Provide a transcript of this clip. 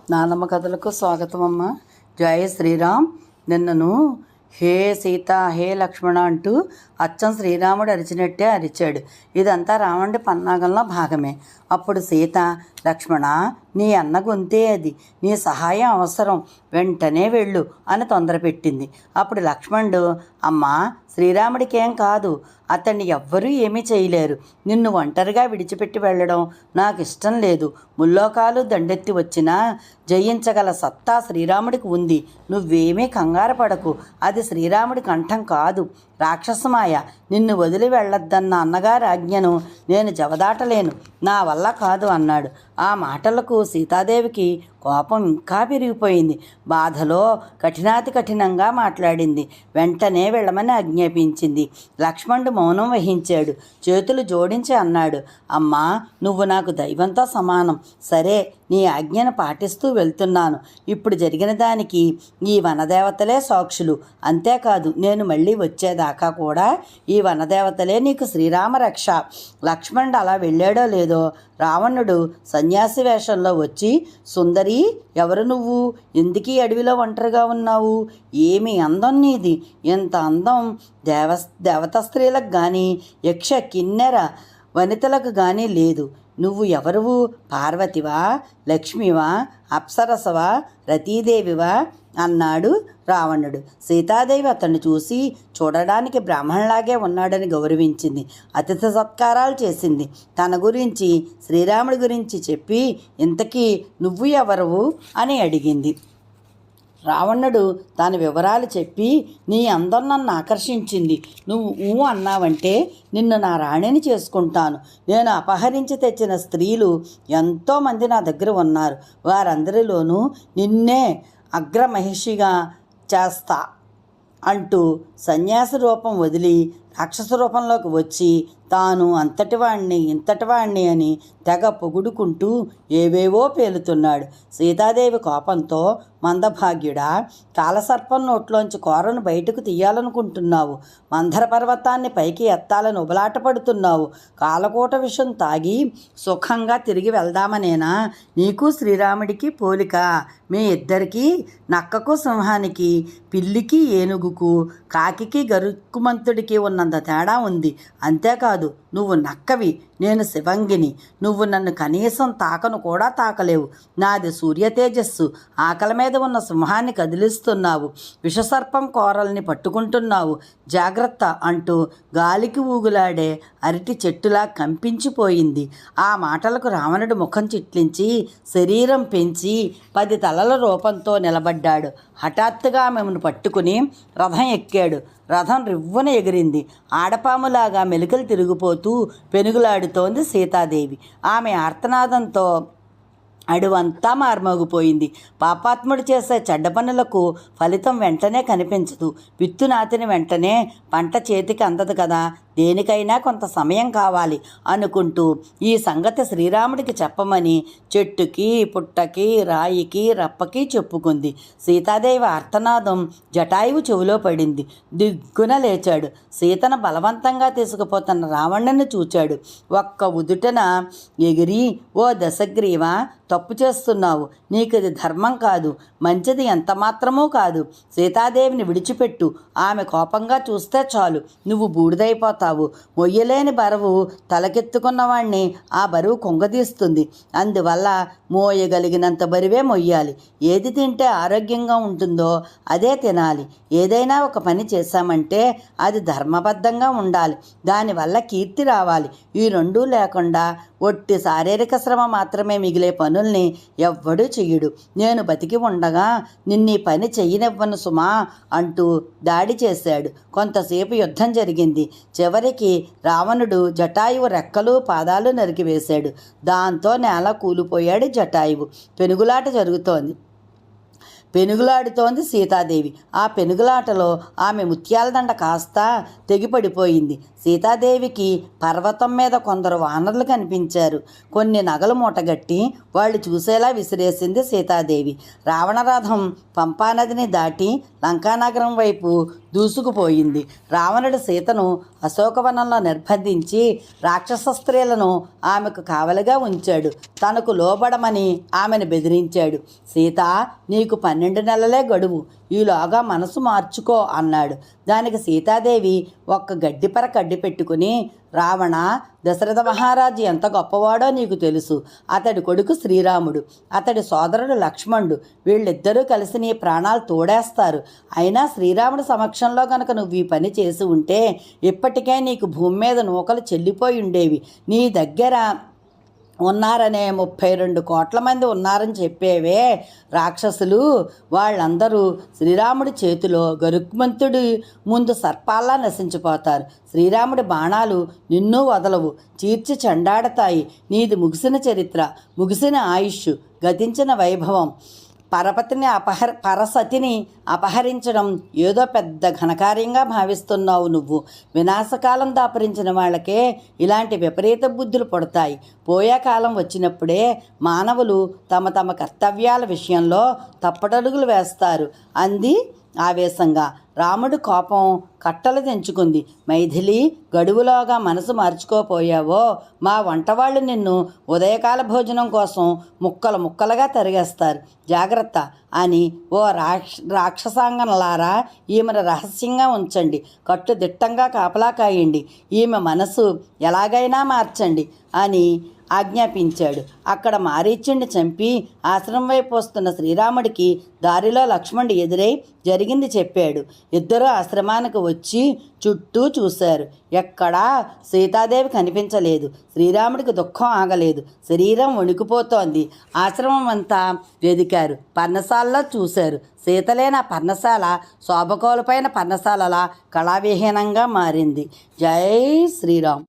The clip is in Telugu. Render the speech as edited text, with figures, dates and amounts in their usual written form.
నానమ్మ కథలకు స్వాగతం అమ్మ. జయ శ్రీరామ్. నిన్నను హే సీత హే లక్ష్మణ అంటూ అచ్చం శ్రీరాముడు అరిచినట్టే అరిచాడు. ఇదంతా రావణుడి పన్నాగంలో భాగమే. అప్పుడు సీత, లక్ష్మణ, నీ అన్న గొంతే అది, నీ సహాయం అవసరం, వెంటనే వెళ్ళు అని తొందరపెట్టింది. అప్పుడు లక్ష్మణుడు, అమ్మా, శ్రీరాముడికేం కాదు, అతన్ని ఎవ్వరూ ఏమీ చేయలేరు. నిన్ను ఒంటరిగా విడిచిపెట్టి వెళ్ళడం నాకు ఇష్టం లేదు. ముల్లోకాలు దండెత్తి వచ్చినా జయించగల సత్తా శ్రీరాముడికి ఉంది. నువ్వేమీ కంగారు పడకు. అది శ్రీరాముడి కంఠం కాదు, రాక్షసమాయ. నిన్ను వదిలి వెళ్ళొద్దన్న అన్నగారి ఆజ్ఞను నేను జవదాటలేను, నా వల్ల కాదు అన్నాడు. ఆ మాటలకు సీతాదేవికి కోపం ఇంకా పెరిగిపోయింది. బాధలో కఠినాతి కఠినంగా మాట్లాడింది. వెంటనే వెళ్ళమని ఆజ్ఞాపించింది. లక్ష్మణుడు మౌనం వహించాడు. చేతులు జోడించి అన్నాడు, అమ్మా, నువ్వు నాకు దైవంతో సమానం. సరే, నీ ఆజ్ఞను పాటిస్తూ వెళ్తున్నాను. ఇప్పుడు జరిగిన దానికి ఈ వనదేవతలే సాక్షులు. అంతేకాదు, నేను మళ్ళీ వచ్చేదాకా కూడా ఈ వనదేవతలే నీకు శ్రీరామ రక్ష. లక్ష్మణుడు అలా వెళ్ళాడో లేదో రావణుడు సన్యాసి వేషంలో వచ్చి, సుందరి, ఎవరు నువ్వు? ఎందుకీ అడవిలో ఒంటరిగా ఉన్నావు? ఏమి అందం నీది! ఎంత అందం దేవత స్త్రీలకు కానీ యక్ష కిన్నెర వనితలకు కానీ లేదు. నువ్వు ఎవరువు? పార్వతివా, లక్ష్మివా, అప్సరసవా, రతీదేవివా అన్నాడు రావణుడు. సీతాదేవి అతన్ని చూసి చూడడానికి బ్రాహ్మణులాగే ఉన్నాడని గౌరవించింది. అతిథి సత్కారాలు చేసింది. తన గురించి, శ్రీరాముడి గురించి చెప్పి, ఇంతకీ నువ్వు ఎవరువు అని అడిగింది. రావణుడు తన వివరాలు చెప్పి, నీ అందం నన్ను ఆకర్షించింది. నువ్వు అన్నావంటే నిన్ను నా రాణిని చేసుకుంటాను. నేను అపహరించి తెచ్చిన స్త్రీలు ఎంతోమంది నా దగ్గర ఉన్నారు. వారందరిలోనూ నిన్నే అగ్రమహిషిగా చేస్తా అంటూ సన్యాసి రూపం వదిలి రాక్షస రూపంలోకి వచ్చి తాను అంతటివాణ్ణి ఇంతటివాణ్ణి అని తెగ పొగుడుకుంటూ ఏవేవో పేలుతున్నాడు. సీతాదేవి కోపంతో, మందభాగ్యుడా, కాలసర్పం నోట్లోంచి కూరను బయటకు తీయాలనుకుంటున్నావు. మందర పర్వతాన్ని పైకి ఎత్తాలని ఉబలాట పడుతున్నావు. కాలకూట విషం తాగి సుఖంగా తిరిగి వెళ్దామనేనా? నీకు శ్రీరాముడికి పోలిక. మీ ఇద్దరికీ నక్కకు సింహానికి, పిల్లికి ఏనుగుకు, కాకికి గరుక్కుమంతుడికి ఉన్నంత తేడా ఉంది. అంతేకాదు, నువ్వు నక్కవి, నేను శివంగిని. నువ్వు నన్ను కనీసం తాకను కూడా తాకలేవు. నాది సూర్య తేజస్సు. ఆకలి మీద ఉన్న సింహాన్ని కదిలిస్తున్నావు. విషసర్పం కోరల్ని పట్టుకుంటున్నావు. జాగ్రత్త అంటూ గాలికి ఊగులాడే అరటి చెట్టులా కంపించిపోయింది. ఆ మాటలకు రావణుడు ముఖం చిట్లించి శరీరం పెంచి 10 తలల రూపంతో నిలబడ్డాడు. హఠాత్తుగా ఆమెను పట్టుకుని రథం ఎక్కాడు. రథం రివ్వున ఎగిరింది. ఆడపాములాగా మెలికలు తిరిగిపోతూ పెనుగులాడుతోంది సీతాదేవి. ఆమె ఆర్తనాదంతో అడవంతా మార్మోగిపోయింది. పాపాత్ముడు చేసే చెడ్డ పనులకు ఫలితం వెంటనే కనిపించదు. విత్తు నాతిన వెంటనే పంట చేతికి అందదు కదా, దేనికైనా కొంత సమయం కావాలి అనుకుంటూ ఈ సంగతి శ్రీరాముడికి చెప్పమని చెట్టుకి, పుట్టకి, రాయికి, రప్పకి చెప్పుకుంది. సీతాదేవి ఆర్తనాదం జటాయువు చెవిలో పడింది. దిగ్గున లేచాడు. సీతను బలవంతంగా తీసుకుపోతున్న రావణుని చూచాడు. ఒక్క ఉదుటన ఎగిరి, ఓ దశగ్రీవా, తప్పు చేస్తున్నావు. నీకు ఇది ధర్మం కాదు, మంచిది ఎంత మాత్రమూ కాదు. సీతాదేవిని విడిచిపెట్టు. ఆమె కోపంగా చూస్తే చాలు నువ్వు బూడిదైపోతావు. మొయ్యలేని బరువు తలకెత్తుకున్నవాణ్ణి ఆ బరువు కుంగదీస్తుంది. అందువల్ల మోయగలిగినంత బరువే మొయ్యాలి. ఏది తింటే ఆరోగ్యంగా ఉంటుందో అదే తినాలి. ఏదైనా ఒక పని చేశామంటే అది ధర్మబద్ధంగా ఉండాలి. దానివల్ల కీర్తి రావాలి. ఈ రెండూ లేకుండా ఒట్టి శారీరక శ్రమ మాత్రమే మిగిలే పనుల్ని ఎవ్వడూ చెయ్యడు. నేను బతికి ఉండగా నిన్నీ పని చెయ్యనివ్వను సుమా అంటూ దాడి చేశాడు. కొంతసేపు యుద్ధం జరిగింది. చివరికి రావణుడు జటాయువు రెక్కలు పాదాలు నరికివేశాడు. దాంతో నేల కూలిపోయాడు జటాయువు. పెనుగులాట పెనుగులాడుతోంది సీతాదేవి. ఆ పెనుగులాటలో ఆమె ముత్యాలదండ కాస్త తెగిపడిపోయింది. సీతాదేవికి పర్వతం మీద కొందరు వానరులు కనిపించారు. కొన్ని నగలు మూటగట్టి వాళ్ళు చూసేలా విసిరేసింది సీతాదేవి. రావణరథం పంపానదిని దాటి లంకానగరం వైపు దూసుకుపోయింది. రావణుడు సీతను అశోకవనంలో నిర్బంధించి రాక్షస స్త్రీలను ఆమెకు కావలిగా ఉంచాడు. తనకు లోబడమని ఆమెను బెదిరించాడు. సీత, నీకు 12 నెలలే గడువు, ఈలోగా మనసు మార్చుకో అన్నాడు. దానికి సీతాదేవి ఒక్క గడ్డిపర కడ్డి పెట్టుకుని, రావణ, దశరథ మహారాజు ఎంత గొప్పవాడో నీకు తెలుసు. అతడి కొడుకు శ్రీరాముడు, అతడి సోదరుడు లక్ష్మణుడు, వీళ్ళిద్దరూ కలిసి నీ ప్రాణాలు తోడేస్తారు. అయినా శ్రీరాముడి సమక్షంలో కనుక నువ్వు ఈ పని చేసి ఉంటే ఇప్పటికే నీకు భూమి మీద నూకలు చెల్లిపోయి ఉండేవి. నీ దగ్గర ఉన్నారనే 32 కోట్ల మంది ఉన్నారని చెప్పేవే రాక్షసులు, వాళ్ళందరూ శ్రీరాముడి చేతిలో గరుక్మంతుడి ముందు సర్పాల్లా నశించిపోతారు. శ్రీరాముడి బాణాలు నిన్ను వదలవు, చీర్చి చెండాడతాయి. నీది ముగిసిన చరిత్ర, ముగిసిన ఆయుష్, గతించిన వైభవం. పరసతిని అపహరించడం ఏదో పెద్ద ఘనకార్యంగా భావిస్తున్నావు నువ్వు. వినాశకాలం దాపరించిన వాళ్ళకే ఇలాంటి విపరీత బుద్ధులు పుడతాయి. పోయే కాలం వచ్చినప్పుడే మానవులు తమ తమ కర్తవ్యాల విషయంలో తప్పటడుగులు వేస్తారు అంది ఆవేశంగా. రాముడి కోపం కట్టలు తెంచుకుంది. మైథిలి, గడువులోగా మనసు మార్చుకోపోయావో మా వంటవాళ్ళు నిన్ను ఉదయకాల భోజనం కోసం ముక్కలు ముక్కలుగా తరిగేస్తారు, జాగ్రత్త అని. ఓ రాక్షసాంగనలారా, ఈమెను రహస్యంగా ఉంచండి, కట్టుదిట్టంగా కాపలా కాయండి, ఈమె మనసు ఎలాగైనా మార్చండి అని ఆజ్ఞాపించాడు. అక్కడ మారీచుడిని చంపి ఆశ్రమం వైపు వస్తున్న శ్రీరాముడికి దారిలో లక్ష్మణుడు ఎదురై జరిగింది చెప్పాడు. ఇద్దరూ ఆశ్రమానికి వచ్చి చుట్టూ చూశారు. ఎక్కడా సీతాదేవి కనిపించలేదు. శ్రీరాముడికి దుఃఖం ఆగలేదు. శరీరం వణికిపోతోంది. ఆశ్రమం అంతా వెదికారు. పర్ణశాలలో చూశారు. సీతలేని ఆ పర్ణశాల శోభకోలపైన పర్ణశాలలా కళావిహీనంగా మారింది. జై శ్రీరామ్.